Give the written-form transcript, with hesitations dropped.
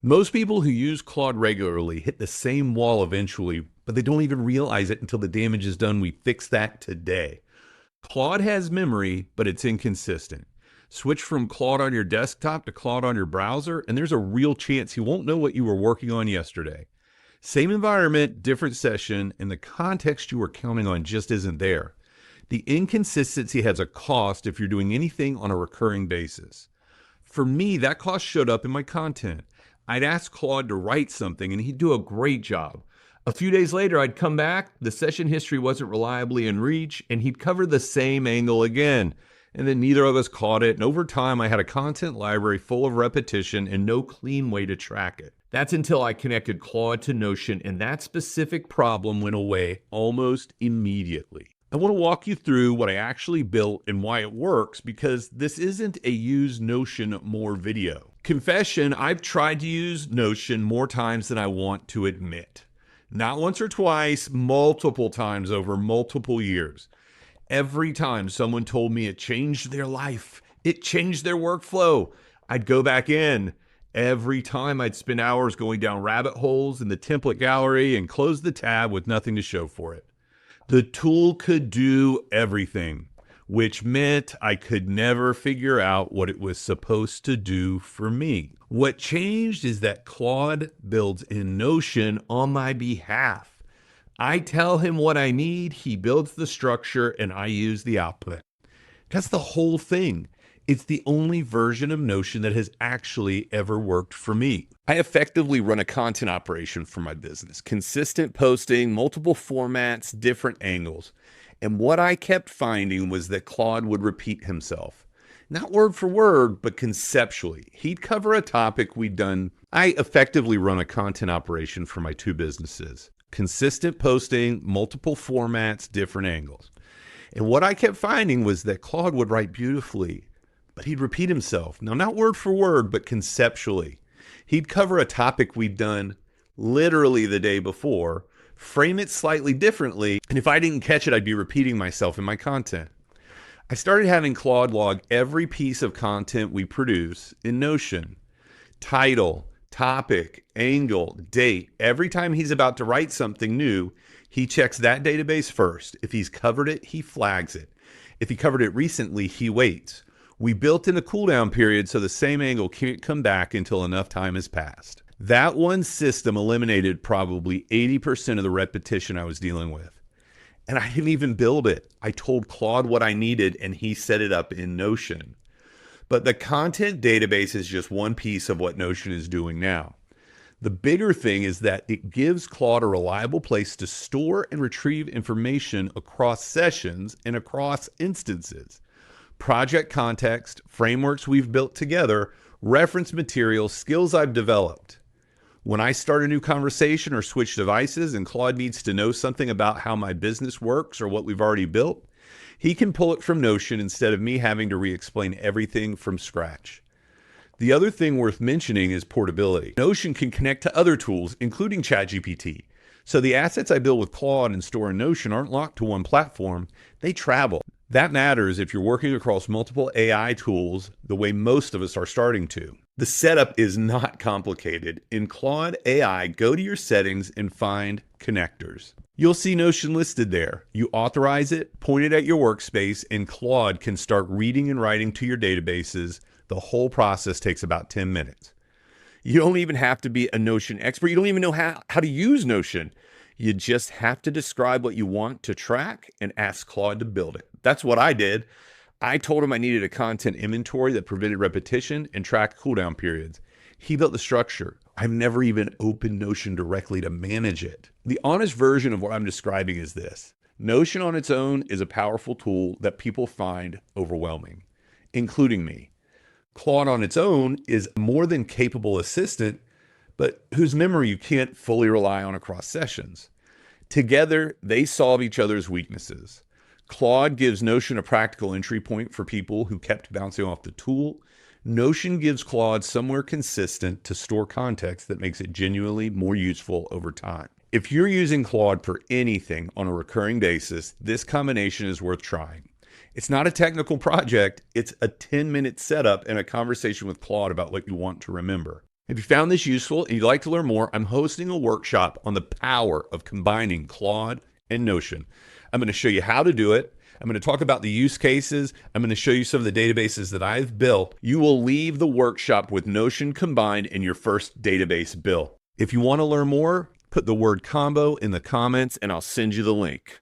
Most people who use Claude regularly hit the same wall eventually, but they don't even realize it until the damage is done. We fix that today. Claude has memory, but it's inconsistent. Switch from Claude on your desktop to Claude on your browser, and there's a real chance he won't know what you were working on yesterday. Same environment, different session, and the context you were counting on just isn't there. The inconsistency has a cost if you're doing anything on a recurring basis. For me, that cost showed up in my content. I'd ask Claude to write something and he'd do a great job. A few days later, I'd come back, the session history wasn't reliably in reach, and he'd cover the same angle again. And then neither of us caught it, and over time I had a content library full of repetition and no clean way to track it. That's until I connected Claude to Notion, and that specific problem went away almost immediately. I want to walk you through what I actually built and why it works, because this isn't a use Notion more video. Confession, I've tried to use Notion more times than I want to admit. Not once or twice, multiple times over multiple years. Every time someone told me it changed their life, it changed their workflow, I'd go back in. Every time I'd spend hours going down rabbit holes in the template gallery and close the tab with nothing to show for it. The tool could do everything, which meant I could never figure out what it was supposed to do for me. What changed is that Claude builds in Notion on my behalf. I tell him what I need, he builds the structure, and I use the output. That's the whole thing. It's the only version of Notion that has actually ever worked for me. I effectively run a content operation for my business. Consistent posting, multiple formats, different angles. And what I kept finding was that Claude would repeat himself. Not word for word, but conceptually. He'd cover a topic we'd done. I effectively run a content operation for my two businesses. Consistent posting, multiple formats, different angles. And what I kept finding was that Claude would write beautifully, but he'd repeat himself. Now, not word for word, but conceptually. He'd cover a topic we'd done literally the day before, frame it slightly differently, and if I didn't catch it, I'd be repeating myself in my content. I started having Claude log every piece of content we produce in Notion. Title, topic, angle, date. Every time he's about to write something new, he checks that database first. If he's covered it, he flags it. If he covered it recently, he waits. We built in a cooldown period so the same angle can't come back until enough time has passed. That one system eliminated probably 80% of the repetition I was dealing with. And I didn't even build it. I told Claude what I needed and he set it up in Notion. But the content database is just one piece of what Notion is doing now. The bigger thing is that it gives Claude a reliable place to store and retrieve information across sessions and across instances. Project context, frameworks we've built together, reference materials, skills I've developed. When I start a new conversation or switch devices and Claude needs to know something about how my business works or what we've already built, he can pull it from Notion instead of me having to re-explain everything from scratch. The other thing worth mentioning is portability. Notion can connect to other tools, including ChatGPT. So the assets I build with Claude and store in Notion aren't locked to one platform, they travel. That matters if you're working across multiple AI tools the way most of us are starting to. The setup is not complicated. In Claude AI, go to your settings and find connectors. You'll see Notion listed there. You authorize it, point it at your workspace, and Claude can start reading and writing to your databases. The whole process takes about 10 minutes. You don't even have to be a Notion expert. You don't even know how to use Notion. You just have to describe what you want to track and ask Claude to build it. That's what I did. I told him I needed a content inventory that prevented repetition and tracked cooldown periods. He built the structure. I've never even opened Notion directly to manage it. The honest version of what I'm describing is this. Notion on its own is a powerful tool that people find overwhelming, including me. Claude on its own is a more than capable assistant, but whose memory you can't fully rely on across sessions. Together, they solve each other's weaknesses. Claude gives Notion a practical entry point for people who kept bouncing off the tool. Notion gives Claude somewhere consistent to store context that makes it genuinely more useful over time. If you're using Claude for anything on a recurring basis, this combination is worth trying. It's not a technical project, it's a 10-minute setup and a conversation with Claude about what you want to remember. If you found this useful and you'd like to learn more, I'm hosting a workshop on the power of combining Claude and Notion. I'm going to show you how to do it. I'm going to talk about the use cases. I'm going to show you some of the databases that I've built. You will leave the workshop with Notion combined in your first database build. If you want to learn more, put the word combo in the comments and I'll send you the link.